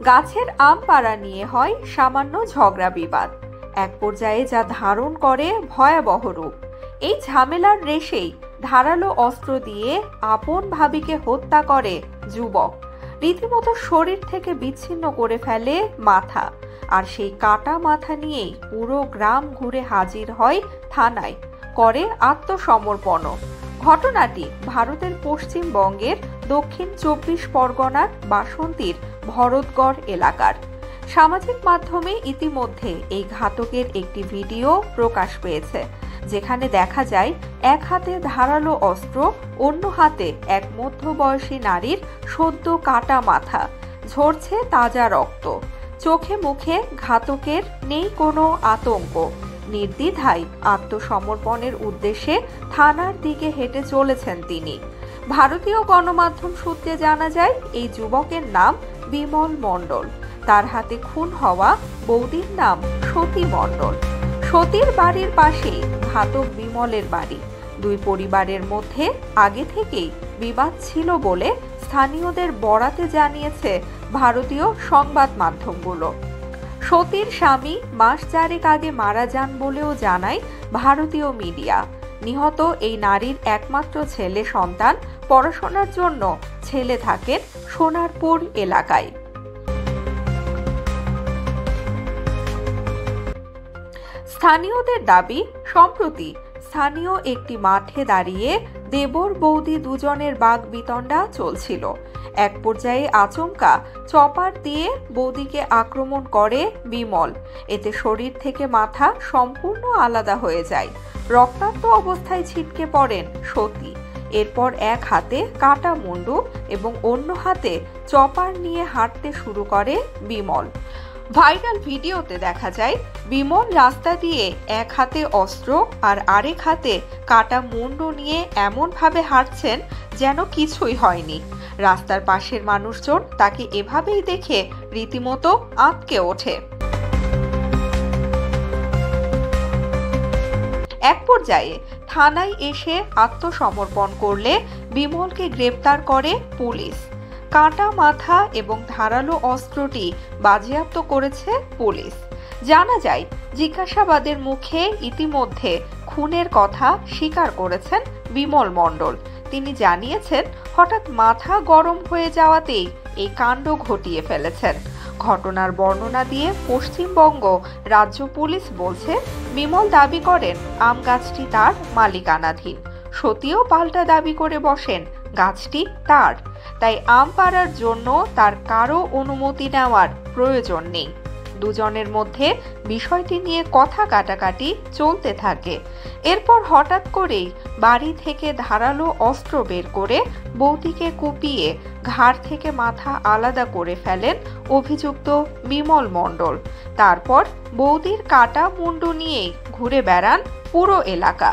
গাছের আম পাড়া নিয়ে হয় সামান্য ঝগড়া বিবাদ, এক পর্যায়ে যা ধারণ করে ভয়াবহ রূপ। এই ঝামেলার রেশেই ধারালো অস্ত্র দিয়ে আপন ভাবিকে হত্যা করে যুবক। রীতিমতো শরীর থেকে বিচ্ছিন্ন করে ফেলে মাথা, আর সেই কাটা মাথা নিয়েই পুরো গ্রাম ঘুরে হাজির হয় থানায়, করে আত্মসমর্পণ। ঘটনাটি ভারতের পশ্চিমবঙ্গের দক্ষিণ 24 পরগনার বাসন্তীর ভরতগড় এলাকার। সামাজিক মাধ্যমে ইতিমধ্যে এই ঘাতকের একটি ভিডিও প্রকাশ পেয়েছে, যেখানে দেখা যায় এক হাতে ধারালো অস্ত্র, অন্য হাতে এক মধ্যবয়সী নারীর সদ্য কাটা মাথা, ঝরছে তাজা রক্ত। চোখে মুখে ঘাতকের নেই কোনো আতঙ্ক, নির্দ্বিধায় আত্মসমর্পণের উদ্দেশ্যে থানার দিকে হেঁটে চলেছেন তিনি। ভারতীয় গণমাধ্যম সূত্রে জানা যায় এই যুবকের নাম বিমল মণ্ডল। তার হাতে খুন হওয়া বৌদির নাম সতী মণ্ডল। সতীর বাড়ির পাশেই ঘাতক বিমলের বাড়ি। দুই পরিবারের মধ্যে আগে থেকেই বিবাদ ছিল বলে স্থানীয়দের বরাতে জানিয়েছে ভারতীয় সংবাদ মাধ্যমগুলো। সতীর স্বামী মাস চারেক আগে মারা যান বলেও জানায় ভারতীয় মিডিয়া। নিহত এই নারীর একমাত্র ছেলে সন্তান পড়াশোনার জন্য ছেলে থাকেন সোনারপুর এলাকায়। স্থানীয়দের দাবি, সম্প্রতি স্থানীয় একটি মাঠে দাঁড়িয়ে দেবর বৌদি দুজনের বাগবিতণ্ডা চলছিল। এক পর্যায়ে আচমকা চপার দিয়ে বৌদিকে আক্রমণ করে বিমল। এতে শরীর থেকে মাথা সম্পূর্ণ আলাদা হয়ে যায়। রক্তাক্ত অবস্থায় ছিটকে পড়েন সতী। এরপর এক হাতে কাটা মুন্ডু এবং অন্য হাতে চপার নিয়ে হাঁটতে শুরু করে বিমল। ভাইরাল ভিডিওতে দেখা যায় বিমল রাস্তা দিয়ে এক হাতে অস্ত্র আর আরেক হাতে কাটা মুন্ডু নিয়ে এমনভাবে হাঁটছেন যেন কিছুই হয়নি। রাস্তার পাশের মানুষজন তাকে এভাবেই দেখে রীতিমতো আঁতকে ওঠে। এক পর্যায়ে থানায় এসে আত্মসমর্পণ করলে বিমলকে গ্রেপ্তার করে পুলিশ। কাটা মাথা এবং ধারালো অস্ত্রটি বাজেয়াপ্ত করেছে পুলিশ। জানা যায় জিজ্ঞাসাবাদের মুখে ইতিমধ্যে খুনের কথা স্বীকার করেছেন বিমল মণ্ডল। তিনি জানিয়েছেন হঠাৎ মাথা গরম হয়ে যাওয়াতেই এই কাণ্ড ঘটিয়ে ফেলেছেন। ঘটনার বর্ণনা দিয়ে পশ্চিমবঙ্গ রাজ্য পুলিশ বলছে, বিমল দাবি করেন আম গাছটি তার মালিকানাধীন। সতীও পাল্টা দাবি করে বসেন গাছটি তার, তাই আম পাড়ার জন্য তার কারো অনুমতি নেওয়ার প্রয়োজন নেই। দুজনের মধ্যে বিষয়টি নিয়ে কথা কাটাকাটি চলতে থাকে। এরপর হঠাৎ করেই বাড়ি থেকে ধারালো অস্ত্র বের করে বৌদিকে কুপিয়ে ঘাড় থেকে মাথা আলাদা করে ফেলেন অভিযুক্ত বিমল মণ্ডল। তারপর বৌদির কাটা মুন্ডু নিয়েই ঘুরে বেড়ান পুরো এলাকা।